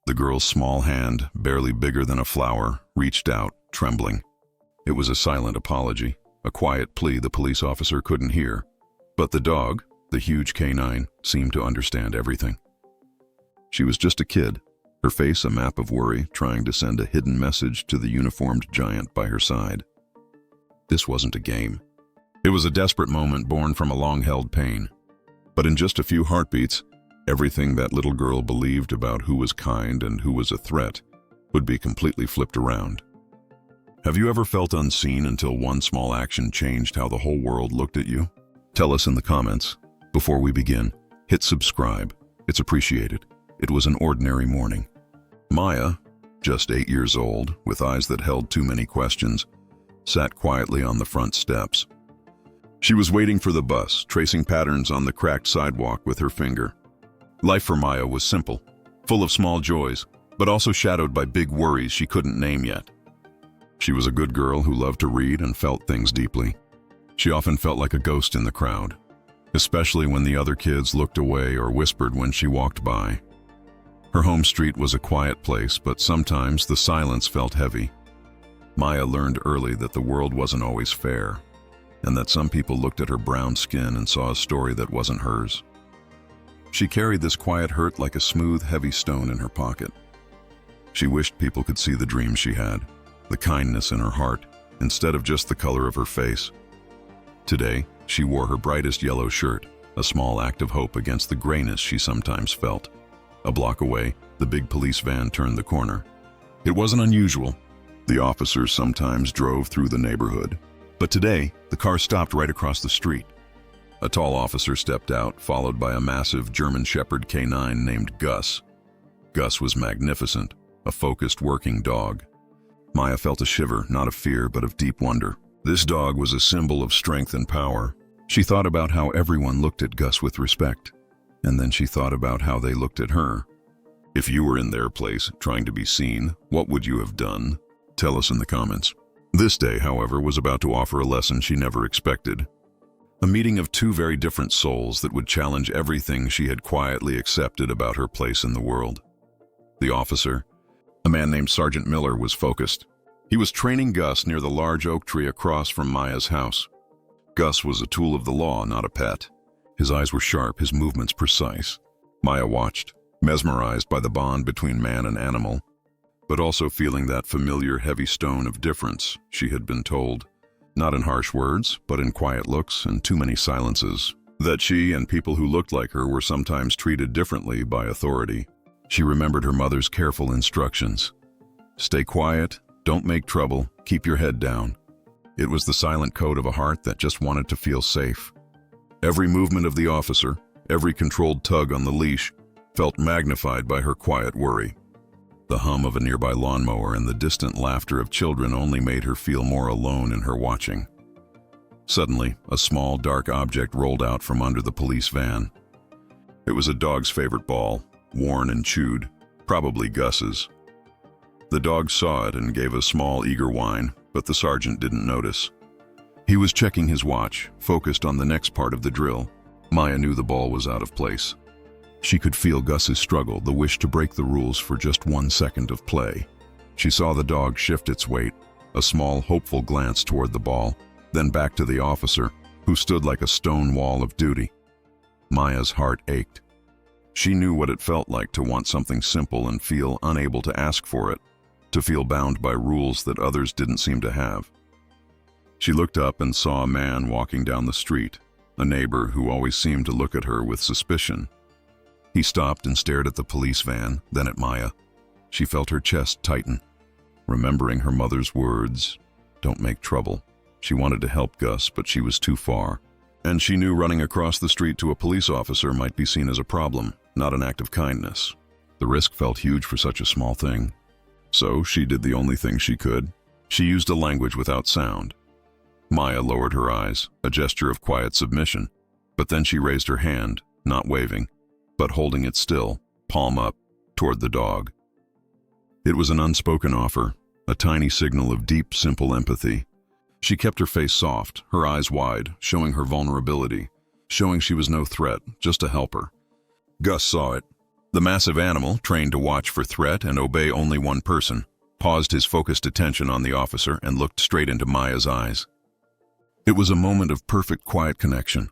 The girl's small hand, barely bigger than a flower, reached out, trembling. It was a silent apology, a quiet plea the police officer couldn't hear. But the dog, the huge canine, seemed to understand everything. She was just a kid, her face a map of worry, trying to send a hidden message to the uniformed giant by her side. This wasn't a game. It was a desperate moment born from a long-held pain. But in just a few heartbeats, everything that little girl believed about who was kind and who was a threat would be completely flipped around. Have you ever felt unseen until one small action changed how the whole world looked at you? Tell us in the comments. Before we begin, hit subscribe. It's appreciated. It was an ordinary morning. Maya, just 8 years old, with eyes that held too many questions, sat quietly on the front steps. She was waiting for the bus, tracing patterns on the cracked sidewalk with her finger. Life for Maya was simple, full of small joys, but also shadowed by big worries she couldn't name yet. She was a good girl who loved to read and felt things deeply. She often felt like a ghost in the crowd, especially when the other kids looked away or whispered when she walked by. Her home street was a quiet place, but sometimes the silence felt heavy. Maya learned early that the world wasn't always fair, and that some people looked at her brown skin and saw a story that wasn't hers. She carried this quiet hurt like a smooth, heavy stone in her pocket. She wished people could see the dreams she had, the kindness in her heart, instead of just the color of her face. Today, she wore her brightest yellow shirt, a small act of hope against the grayness she sometimes felt. A block away, the big police van turned the corner. It wasn't unusual. The officers sometimes drove through the neighborhood. But today, the car stopped right across the street. A tall officer stepped out, followed by a massive German Shepherd canine named Gus. Gus was magnificent, a focused working dog. Maya felt a shiver, not of fear, but of deep wonder. This dog was a symbol of strength and power. She thought about how everyone looked at Gus with respect, and then she thought about how they looked at her. If you were in their place, trying to be seen, what would you have done? Tell us in the comments. This day, however, was about to offer a lesson she never expected. A meeting of two very different souls that would challenge everything she had quietly accepted about her place in the world. The officer, a man named Sergeant Miller, was focused. He was training Gus near the large oak tree across from Maya's house. Gus was a tool of the law, not a pet. His eyes were sharp, his movements precise. Maya watched, mesmerized by the bond between man and animal, but also feeling that familiar heavy stone of difference she had been told, not in harsh words, but in quiet looks and too many silences, that she and people who looked like her were sometimes treated differently by authority. She remembered her mother's careful instructions. Stay quiet, don't make trouble, keep your head down. It was the silent code of a heart that just wanted to feel safe. Every movement of the officer, every controlled tug on the leash, felt magnified by her quiet worry. The hum of a nearby lawnmower and the distant laughter of children only made her feel more alone in her watching. Suddenly, a small, dark object rolled out from under the police van. It was a dog's favorite ball, worn and chewed, probably Gus's. The dog saw it and gave a small, eager whine, but the sergeant didn't notice. He was checking his watch, focused on the next part of the drill. Maya knew the ball was out of place. She could feel Gus's struggle, the wish to break the rules for just 1 second of play. She saw the dog shift its weight, a small, hopeful glance toward the ball, then back to the officer, who stood like a stone wall of duty. Maya's heart ached. She knew what it felt like to want something simple and feel unable to ask for it, to feel bound by rules that others didn't seem to have. She looked up and saw a man walking down the street, a neighbor who always seemed to look at her with suspicion. He stopped and stared at the police van, then at Maya. She felt her chest tighten, remembering her mother's words, "Don't make trouble." She wanted to help Gus, but she was too far. And she knew running across the street to a police officer might be seen as a problem, not an act of kindness. The risk felt huge for such a small thing. So she did the only thing she could. She used a language without sound. Maya lowered her eyes, a gesture of quiet submission, but then she raised her hand, not waving, but holding it still, palm up, toward the dog. It was an unspoken offer, a tiny signal of deep, simple empathy. She kept her face soft, her eyes wide, showing her vulnerability, showing she was no threat, just a helper. Gus saw it. The massive animal, trained to watch for threat and obey only one person, paused his focused attention on the officer and looked straight into Maya's eyes. It was a moment of perfect quiet connection.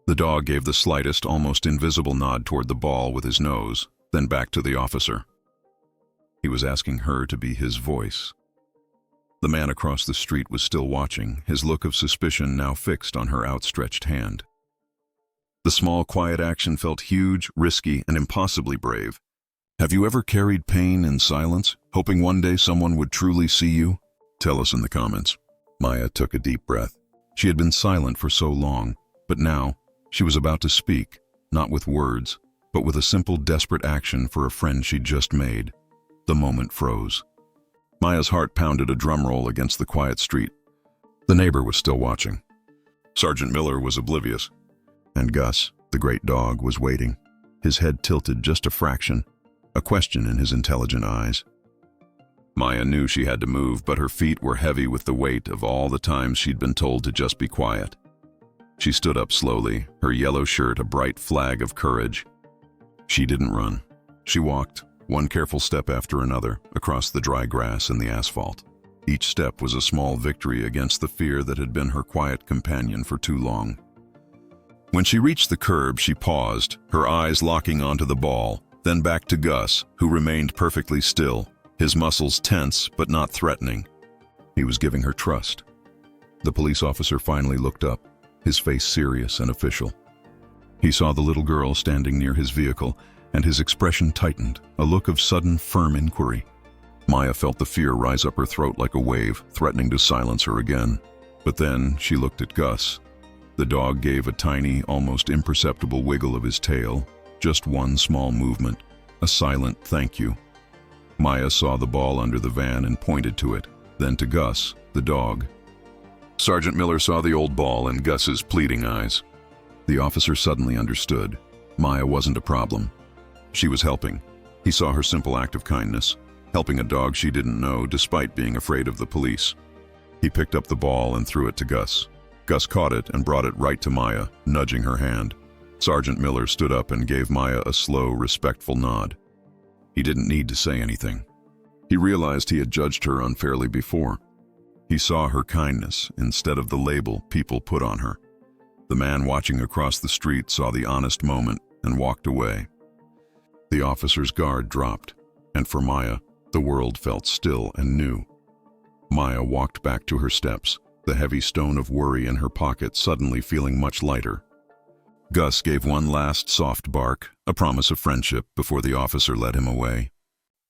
The dog gave the slightest, almost invisible nod toward the ball with his nose, then back to the officer. He was asking her to be his voice. The man across the street was still watching, his look of suspicion now fixed on her outstretched hand. The small, quiet action felt huge, risky, and impossibly brave. Have you ever carried pain in silence, hoping one day someone would truly see you? Tell us in the comments. Maya took a deep breath. She had been silent for so long, but now she was about to speak, not with words, but with a simple, desperate action for a friend she'd just made. The moment froze. Maya's heart pounded a drum roll against the quiet street. The neighbor was still watching. Sergeant Miller was oblivious. And Gus, the great dog, was waiting, his head tilted just a fraction, a question in his intelligent eyes. Maya knew she had to move, but her feet were heavy with the weight of all the times she'd been told to just be quiet. She stood up slowly, her yellow shirt a bright flag of courage. She didn't run. She walked, one careful step after another, across the dry grass and the asphalt. Each step was a small victory against the fear that had been her quiet companion for too long. When she reached the curb, she paused, her eyes locking onto the ball, then back to Gus, who remained perfectly still, his muscles tense but not threatening. He was giving her trust. The police officer finally looked up, his face serious and official. He saw the little girl standing near his vehicle, and his expression tightened, a look of sudden, firm inquiry. Maya felt the fear rise up her throat like a wave, threatening to silence her again. But then she looked at Gus. The dog gave a tiny, almost imperceptible wiggle of his tail, just one small movement, a silent thank you. Maya saw the ball under the van and pointed to it, then to Gus, the dog. Sergeant Miller saw the old ball in Gus's pleading eyes. The officer suddenly understood. Maya wasn't a problem. She was helping. He saw her simple act of kindness, helping a dog she didn't know despite being afraid of the police. He picked up the ball and threw it to Gus. Gus caught it and brought it right to Maya, nudging her hand. Sergeant Miller stood up and gave Maya a slow, respectful nod. He didn't need to say anything. He realized he had judged her unfairly before. He saw her kindness instead of the label people put on her. The man watching across the street saw the honest moment and walked away. The officer's guard dropped, and for Maya, the world felt still and new. Maya walked back to her steps, the heavy stone of worry in her pocket suddenly feeling much lighter. Gus gave one last soft bark, a promise of friendship, before the officer led him away.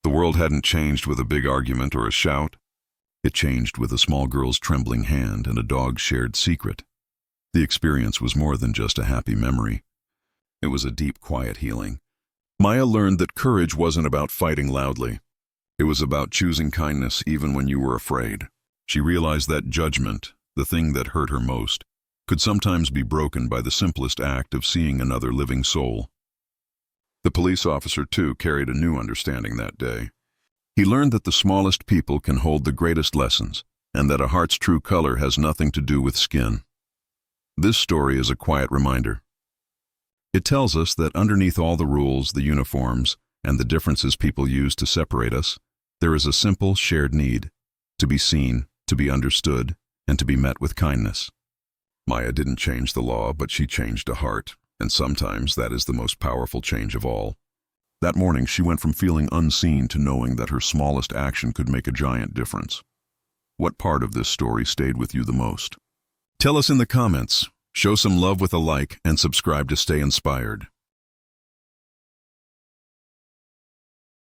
The world hadn't changed with a big argument or a shout. It changed with a small girl's trembling hand and a dog's shared secret. The experience was more than just a happy memory. It was a deep, quiet healing. Maya learned that courage wasn't about fighting loudly. It was about choosing kindness even when you were afraid. She realized that judgment, the thing that hurt her most, could sometimes be broken by the simplest act of seeing another living soul. The police officer, too, carried a new understanding that day. He learned that the smallest people can hold the greatest lessons, and that a heart's true color has nothing to do with skin. This story is a quiet reminder. It tells us that underneath all the rules, the uniforms, and the differences people use to separate us, there is a simple, shared need to be seen, to be understood, and to be met with kindness. Maya didn't change the law, but she changed a heart, and sometimes that is the most powerful change of all. That morning, she went from feeling unseen to knowing that her smallest action could make a giant difference. What part of this story stayed with you the most? Tell us in the comments. Show some love with a like and subscribe to stay inspired.